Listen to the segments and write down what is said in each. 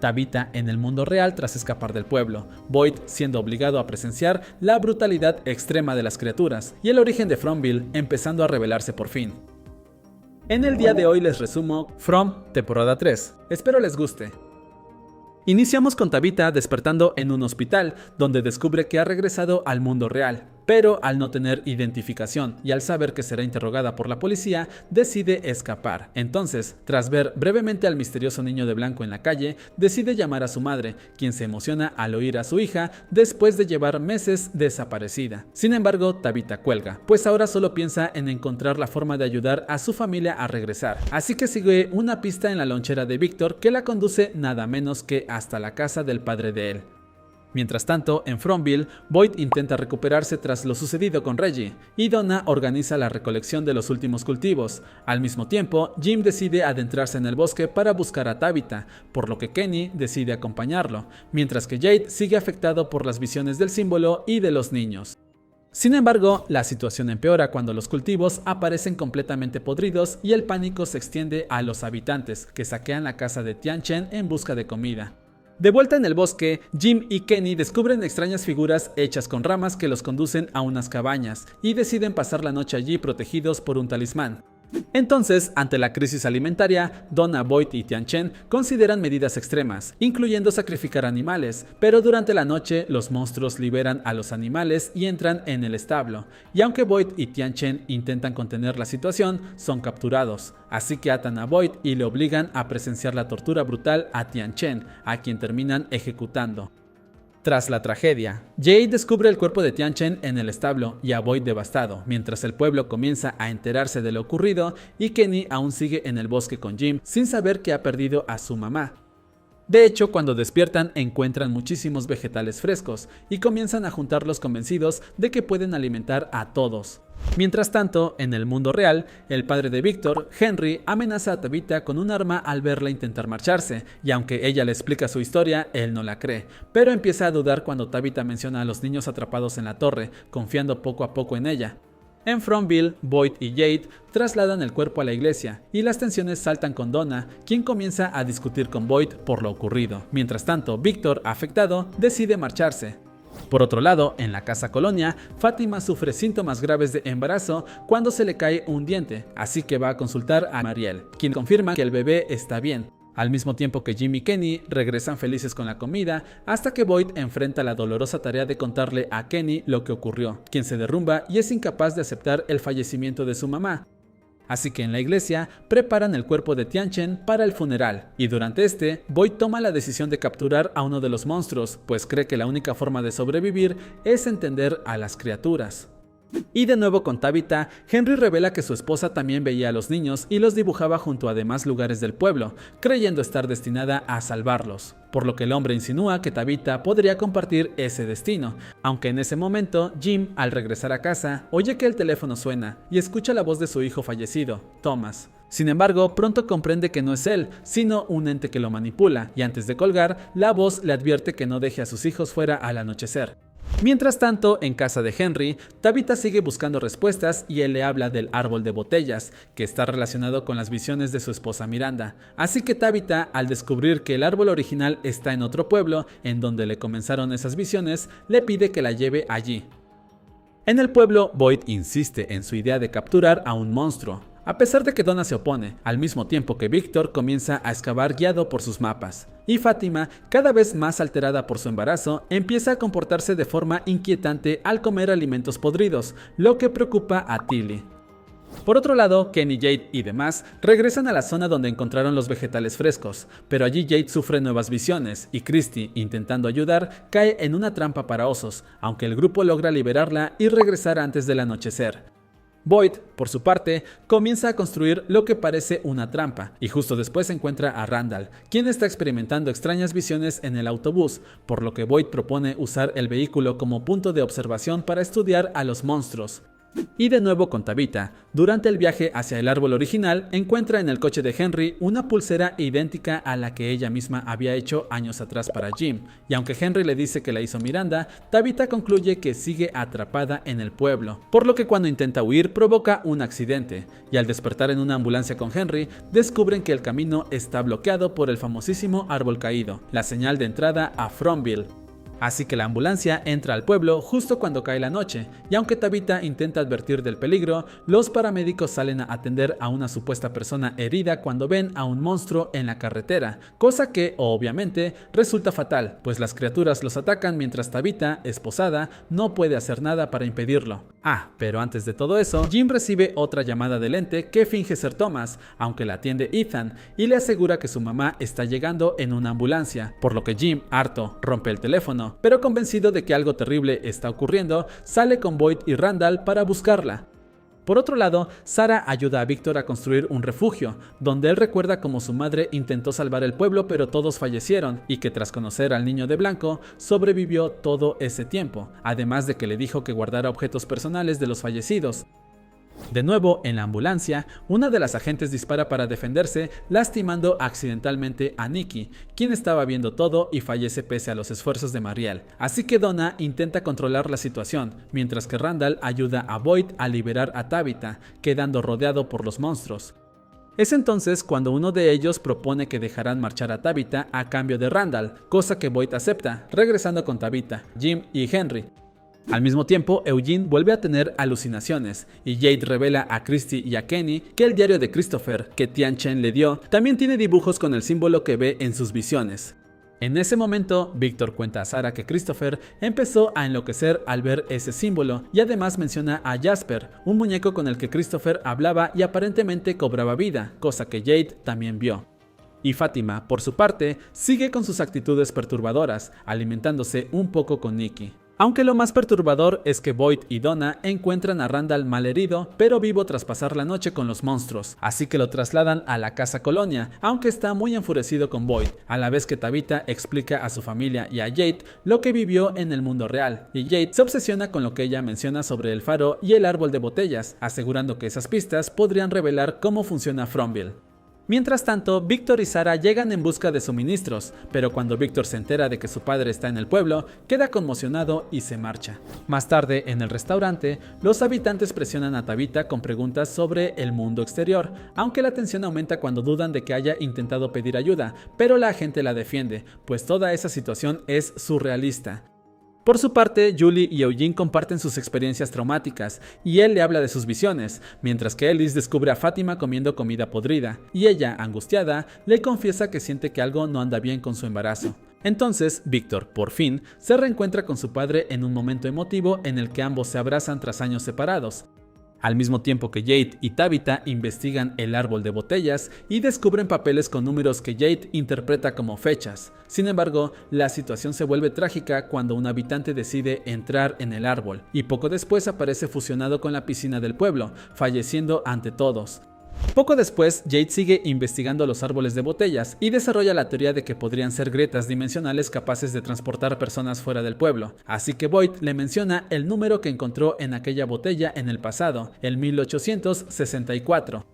Tabitha en el mundo real tras escapar del pueblo, Boyd siendo obligado a presenciar la brutalidad extrema de las criaturas y el origen de Fromville empezando a revelarse por fin. En el día de hoy les resumo From temporada 3, espero les guste. Iniciamos con Tabitha despertando en un hospital, donde descubre que ha regresado al mundo real, pero al no tener identificación y al saber que será interrogada por la policía, decide escapar. Entonces, tras ver brevemente al misterioso niño de blanco en la calle, decide llamar a su madre, quien se emociona al oír a su hija después de llevar meses desaparecida. Sin embargo, Tabitha cuelga, pues ahora solo piensa en encontrar la forma de ayudar a su familia a regresar, así que sigue una pista en la lonchera de Victor que la conduce nada menos que hasta la casa del padre de él. Mientras tanto, en Fromville, Boyd intenta recuperarse tras lo sucedido con Reggie, y Donna organiza la recolección de los últimos cultivos. Al mismo tiempo, Jim decide adentrarse en el bosque para buscar a Tabitha, por lo que Kenny decide acompañarlo, mientras que Jade sigue afectado por las visiones del símbolo y de los niños. Sin embargo, la situación empeora cuando los cultivos aparecen completamente podridos y el pánico se extiende a los habitantes, que saquean la casa de Tian Chen en busca de comida. De vuelta en el bosque, Jim y Kenny descubren extrañas figuras hechas con ramas que los conducen a unas cabañas y deciden pasar la noche allí protegidos por un talismán. Entonces, ante la crisis alimentaria, Donna, Boyd y Tian Chen consideran medidas extremas, incluyendo sacrificar animales, pero durante la noche los monstruos liberan a los animales y entran en el establo, y aunque Boyd y Tian Chen intentan contener la situación, son capturados, así que atan a Boyd y le obligan a presenciar la tortura brutal a Tian Chen, a quien terminan ejecutando. Tras la tragedia, Jade descubre el cuerpo de Tian Chen en el establo y a Boyd devastado, mientras el pueblo comienza a enterarse de lo ocurrido y Kenny aún sigue en el bosque con Jim sin saber que ha perdido a su mamá. De hecho, cuando despiertan encuentran muchísimos vegetales frescos y comienzan a juntarlos convencidos de que pueden alimentar a todos. Mientras tanto, en el mundo real, el padre de Victor, Henry, amenaza a Tabitha con un arma al verla intentar marcharse, y aunque ella le explica su historia, él no la cree, pero empieza a dudar cuando Tabitha menciona a los niños atrapados en la torre, confiando poco a poco en ella. En Fromville, Boyd y Jade trasladan el cuerpo a la iglesia y las tensiones saltan con Donna, quien comienza a discutir con Boyd por lo ocurrido. Mientras tanto, Victor, afectado, decide marcharse. Por otro lado, en la casa colonia, Fátima sufre síntomas graves de embarazo cuando se le cae un diente, así que va a consultar a Mariel, quien confirma que el bebé está bien. Al mismo tiempo que Jim y Kenny regresan felices con la comida, hasta que Boyd enfrenta la dolorosa tarea de contarle a Kenny lo que ocurrió, quien se derrumba y es incapaz de aceptar el fallecimiento de su mamá. Así que en la iglesia preparan el cuerpo de Tian Chen para el funeral, y durante Boyd toma la decisión de capturar a uno de los monstruos, pues cree que la única forma de sobrevivir es entender a las criaturas. Y de nuevo con Tabitha, Henry revela que su esposa también veía a los niños y los dibujaba junto a demás lugares del pueblo, creyendo estar destinada a salvarlos, por lo que el hombre insinúa que Tabitha podría compartir ese destino, aunque en ese momento Jim, al regresar a casa, oye que el teléfono suena y escucha la voz de su hijo fallecido, Thomas. Sin embargo, pronto comprende que no es él, sino un ente que lo manipula, y antes de colgar, la voz le advierte que no deje a sus hijos fuera al anochecer. Mientras tanto, en casa de Henry, Tabitha sigue buscando respuestas y él le habla del árbol de botellas, que está relacionado con las visiones de su esposa Miranda. Así que Tabitha, al descubrir que el árbol original está en otro pueblo, en donde le comenzaron esas visiones, le pide que la lleve allí. En el pueblo, Boyd insiste en su idea de capturar a un monstruo, a pesar de que Donna se opone, al mismo tiempo que Victor comienza a excavar guiado por sus mapas. Y Fátima, cada vez más alterada por su embarazo, empieza a comportarse de forma inquietante al comer alimentos podridos, lo que preocupa a Tilly. Por otro lado, Kenny, Jade y demás regresan a la zona donde encontraron los vegetales frescos, pero allí Jade sufre nuevas visiones y Christy, intentando ayudar, cae en una trampa para osos, aunque el grupo logra liberarla y regresar antes del anochecer. Boyd, por su parte, comienza a construir lo que parece una trampa, y justo después encuentra a Randall, quien está experimentando extrañas visiones en el autobús, por lo que Boyd propone usar el vehículo como punto de observación para estudiar a los monstruos. Y de nuevo con Tabitha. Durante el viaje hacia el árbol original, encuentra en el coche de Henry una pulsera idéntica a la que ella misma había hecho años atrás para Jim, y aunque Henry le dice que la hizo Miranda, Tabitha concluye que sigue atrapada en el pueblo, por lo que cuando intenta huir provoca un accidente, y al despertar en una ambulancia con Henry, descubren que el camino está bloqueado por el famosísimo árbol caído, la señal de entrada a Fromville. Así que la ambulancia entra al pueblo justo cuando cae la noche, y aunque Tabitha intenta advertir del peligro, los paramédicos salen a atender a una supuesta persona herida cuando ven a un monstruo en la carretera, cosa que, obviamente, resulta fatal, pues las criaturas los atacan mientras Tabitha, esposada, no puede hacer nada para impedirlo. Pero antes de todo eso, Jim recibe otra llamada del ente que finge ser Thomas, aunque la atiende Ethan, y le asegura que su mamá está llegando en una ambulancia, por lo que Jim, harto, rompe el teléfono, pero convencido de que algo terrible está ocurriendo, sale con Boyd y Randall para buscarla. Por otro lado, Sarah ayuda a Victor a construir un refugio, donde él recuerda cómo su madre intentó salvar el pueblo pero todos fallecieron, y que tras conocer al niño de blanco, sobrevivió todo ese tiempo, además de que le dijo que guardara objetos personales de los fallecidos. De nuevo, en la ambulancia, una de las agentes dispara para defenderse, lastimando accidentalmente a Nikki, quien estaba viendo todo y fallece pese a los esfuerzos de Marielle. Así que Donna intenta controlar la situación, mientras que Randall ayuda a Boyd a liberar a Tabitha, quedando rodeado por los monstruos. Es entonces cuando uno de ellos propone que dejarán marchar a Tabitha a cambio de Randall, cosa que Boyd acepta, regresando con Tabitha, Jim y Henry. Al mismo tiempo, Eugene vuelve a tener alucinaciones, y Jade revela a Christy y a Kenny que el diario de Christopher, que Tian Chen le dio, también tiene dibujos con el símbolo que ve en sus visiones. En ese momento, Victor cuenta a Sarah que Christopher empezó a enloquecer al ver ese símbolo, y además menciona a Jasper, un muñeco con el que Christopher hablaba y aparentemente cobraba vida, cosa que Jade también vio. Y Fátima, por su parte, sigue con sus actitudes perturbadoras, alimentándose un poco con Nikki. Aunque lo más perturbador es que Boyd y Donna encuentran a Randall malherido, pero vivo tras pasar la noche con los monstruos, así que lo trasladan a la casa colonia, aunque está muy enfurecido con Boyd, a la vez que Tabitha explica a su familia y a Jade lo que vivió en el mundo real, y Jade se obsesiona con lo que ella menciona sobre el faro y el árbol de botellas, asegurando que esas pistas podrían revelar cómo funciona Fromville. Mientras tanto, Victor y Sarah llegan en busca de suministros, pero cuando Victor se entera de que su padre está en el pueblo, queda conmocionado y se marcha. Más tarde, en el restaurante, los habitantes presionan a Tabitha con preguntas sobre el mundo exterior, aunque la tensión aumenta cuando dudan de que haya intentado pedir ayuda, pero la gente la defiende, pues toda esa situación es surrealista. Por su parte, Julie y Eugene comparten sus experiencias traumáticas, y él le habla de sus visiones, mientras que Ellis descubre a Fátima comiendo comida podrida, y ella, angustiada, le confiesa que siente que algo no anda bien con su embarazo. Entonces, Victor, por fin, se reencuentra con su padre en un momento emotivo en el que ambos se abrazan tras años separados. Al mismo tiempo que Jade y Tabitha investigan el árbol de botellas y descubren papeles con números que Jade interpreta como fechas. Sin embargo, la situación se vuelve trágica cuando un habitante decide entrar en el árbol, y poco después aparece fusionado con la piscina del pueblo, falleciendo ante todos. Poco después, Jade sigue investigando los árboles de botellas y desarrolla la teoría de que podrían ser grietas dimensionales capaces de transportar personas fuera del pueblo, así que Boyd le menciona el número que encontró en aquella botella en el pasado, el 1864.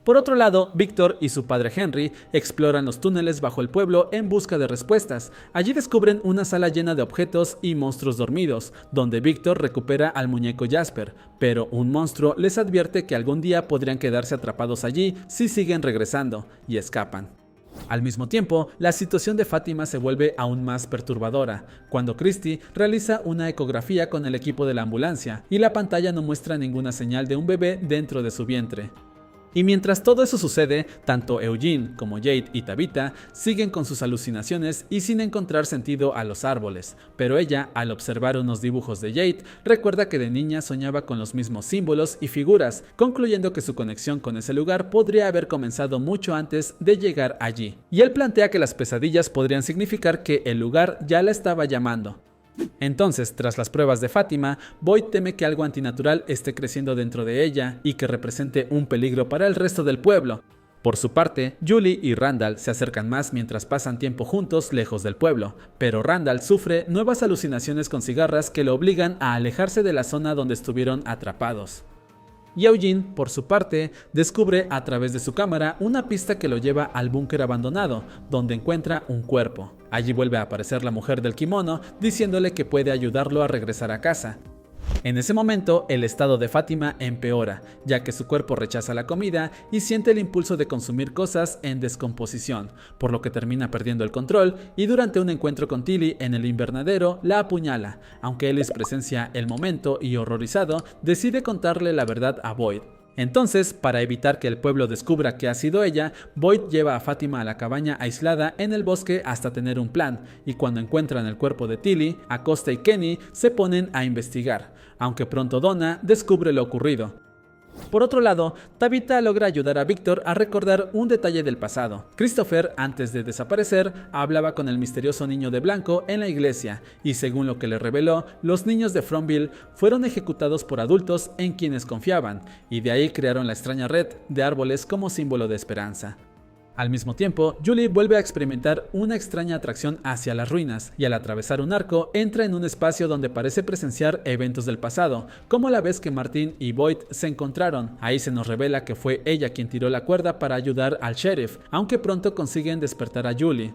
Por otro lado, Victor y su padre Henry exploran los túneles bajo el pueblo en busca de respuestas. Allí descubren una sala llena de objetos y monstruos dormidos, donde Victor recupera al muñeco Jasper, pero un monstruo les advierte que algún día podrían quedarse atrapados allí si siguen regresando, y escapan. Al mismo tiempo, la situación de Fátima se vuelve aún más perturbadora, cuando Christy realiza una ecografía con el equipo de la ambulancia, y la pantalla no muestra ninguna señal de un bebé dentro de su vientre. Y mientras todo eso sucede, tanto Eugene como Jade y Tabitha siguen con sus alucinaciones y sin encontrar sentido a los árboles, pero ella, al observar unos dibujos de Jade, recuerda que de niña soñaba con los mismos símbolos y figuras, concluyendo que su conexión con ese lugar podría haber comenzado mucho antes de llegar allí. Y él plantea que las pesadillas podrían significar que el lugar ya la estaba llamando. Entonces, tras las pruebas de Fátima, Boyd teme que algo antinatural esté creciendo dentro de ella y que represente un peligro para el resto del pueblo. Por su parte, Julie y Randall se acercan más mientras pasan tiempo juntos lejos del pueblo, pero Randall sufre nuevas alucinaciones con cigarras que lo obligan a alejarse de la zona donde estuvieron atrapados. Y Eugene, por su parte, descubre a través de su cámara una pista que lo lleva al búnker abandonado, donde encuentra un cuerpo. Allí vuelve a aparecer la mujer del kimono, diciéndole que puede ayudarlo a regresar a casa. En ese momento, el estado de Fátima empeora, ya que su cuerpo rechaza la comida y siente el impulso de consumir cosas en descomposición, por lo que termina perdiendo el control y durante un encuentro con Tilly en el invernadero la apuñala, aunque Ellis presencia el momento y horrorizado decide contarle la verdad a Boyd. Entonces, para evitar que el pueblo descubra que ha sido ella, Boyd lleva a Fátima a la cabaña aislada en el bosque hasta tener un plan, y cuando encuentran el cuerpo de Tilly, Acosta y Kenny se ponen a investigar, aunque pronto Donna descubre lo ocurrido. Por otro lado, Tabitha logra ayudar a Victor a recordar un detalle del pasado. Christopher, antes de desaparecer, hablaba con el misterioso niño de blanco en la iglesia, y según lo que le reveló, los niños de Fromville fueron ejecutados por adultos en quienes confiaban, y de ahí crearon la extraña red de árboles como símbolo de esperanza. Al mismo tiempo, Julie vuelve a experimentar una extraña atracción hacia las ruinas, y al atravesar un arco, entra en un espacio donde parece presenciar eventos del pasado, como la vez que Martin y Boyd se encontraron. Ahí se nos revela que fue ella quien tiró la cuerda para ayudar al sheriff, aunque pronto consiguen despertar a Julie.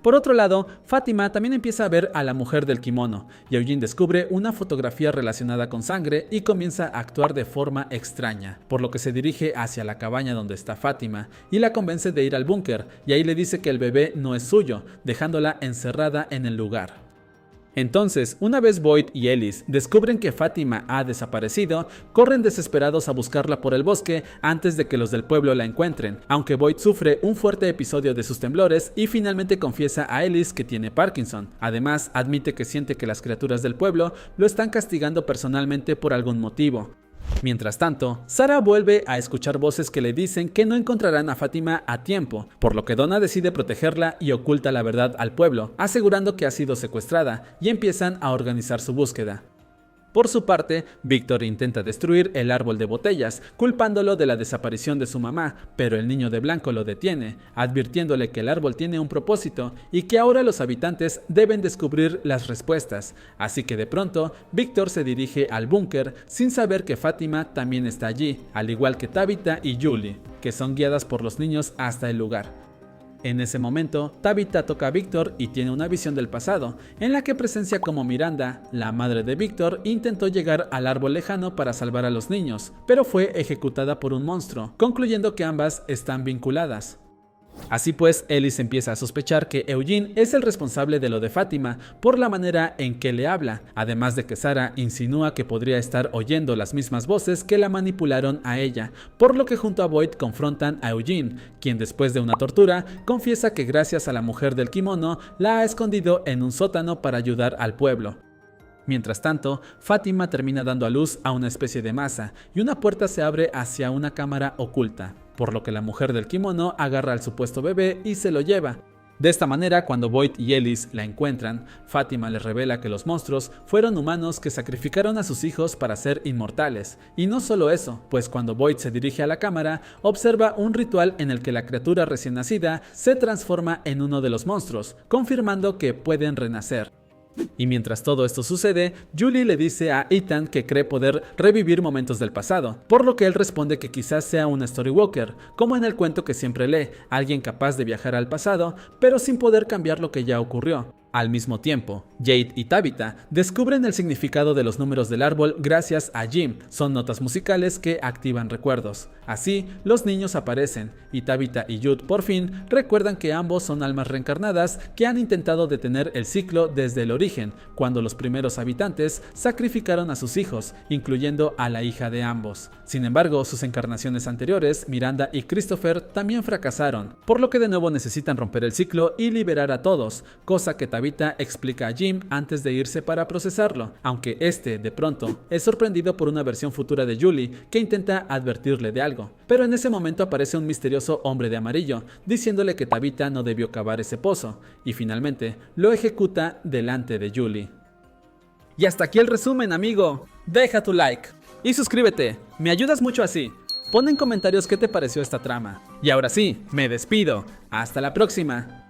Por otro lado, Fátima también empieza a ver a la mujer del kimono, y Eugene descubre una fotografía relacionada con sangre y comienza a actuar de forma extraña, por lo que se dirige hacia la cabaña donde está Fátima y la convence de ir al búnker, y ahí le dice que el bebé no es suyo, dejándola encerrada en el lugar. Entonces, una vez Boyd y Ellis descubren que Fátima ha desaparecido, corren desesperados a buscarla por el bosque antes de que los del pueblo la encuentren, aunque Boyd sufre un fuerte episodio de sus temblores y finalmente confiesa a Ellis que tiene Parkinson. Además, admite que siente que las criaturas del pueblo lo están castigando personalmente por algún motivo. Mientras tanto, Sarah vuelve a escuchar voces que le dicen que no encontrarán a Fátima a tiempo, por lo que Donna decide protegerla y oculta la verdad al pueblo, asegurando que ha sido secuestrada, y empiezan a organizar su búsqueda. Por su parte, Victor intenta destruir el árbol de botellas, culpándolo de la desaparición de su mamá, pero el niño de blanco lo detiene, advirtiéndole que el árbol tiene un propósito y que ahora los habitantes deben descubrir las respuestas. Así que de pronto, Victor se dirige al búnker sin saber que Fátima también está allí, al igual que Tabitha y Julie, que son guiadas por los niños hasta el lugar. En ese momento, Tabitha toca a Victor y tiene una visión del pasado, en la que presencia como Miranda, la madre de Victor, intentó llegar al árbol lejano para salvar a los niños, pero fue ejecutada por un monstruo, concluyendo que ambas están vinculadas. Así pues, Ellis empieza a sospechar que Eugene es el responsable de lo de Fátima por la manera en que le habla, además de que Sarah insinúa que podría estar oyendo las mismas voces que la manipularon a ella, por lo que junto a Boyd confrontan a Eugene, quien después de una tortura confiesa que gracias a la mujer del kimono la ha escondido en un sótano para ayudar al pueblo. Mientras tanto, Fátima termina dando a luz a una especie de masa y una puerta se abre hacia una cámara oculta, por lo que la mujer del kimono agarra al supuesto bebé y se lo lleva. De esta manera, cuando Boyd y Ellis la encuentran, Fátima les revela que los monstruos fueron humanos que sacrificaron a sus hijos para ser inmortales. Y no solo eso, pues cuando Boyd se dirige a la cámara, observa un ritual en el que la criatura recién nacida se transforma en uno de los monstruos, confirmando que pueden renacer. Y mientras todo esto sucede, Julie le dice a Ethan que cree poder revivir momentos del pasado, por lo que él responde que quizás sea un Storywalker, como en el cuento que siempre lee, alguien capaz de viajar al pasado, pero sin poder cambiar lo que ya ocurrió. Al mismo tiempo, Jade y Tabitha descubren el significado de los números del árbol gracias a Jim. Son notas musicales que activan recuerdos. Así, los niños aparecen, y Tabitha y Jude por fin recuerdan que ambos son almas reencarnadas que han intentado detener el ciclo desde el origen, cuando los primeros habitantes sacrificaron a sus hijos, incluyendo a la hija de ambos. Sin embargo, sus encarnaciones anteriores, Miranda y Christopher, también fracasaron, por lo que de nuevo necesitan romper el ciclo y liberar a todos, cosa que Tabitha explica a Jim antes de irse para procesarlo, aunque este, de pronto, es sorprendido por una versión futura de Julie que intenta advertirle de algo. Pero en ese momento aparece un misterioso hombre de amarillo, diciéndole que Tabitha no debió cavar ese pozo, y finalmente lo ejecuta delante de Julie. Y hasta aquí el resumen, amigo. Deja tu like y suscríbete, me ayudas mucho así. Pon en comentarios qué te pareció esta trama. Y ahora sí, me despido. Hasta la próxima.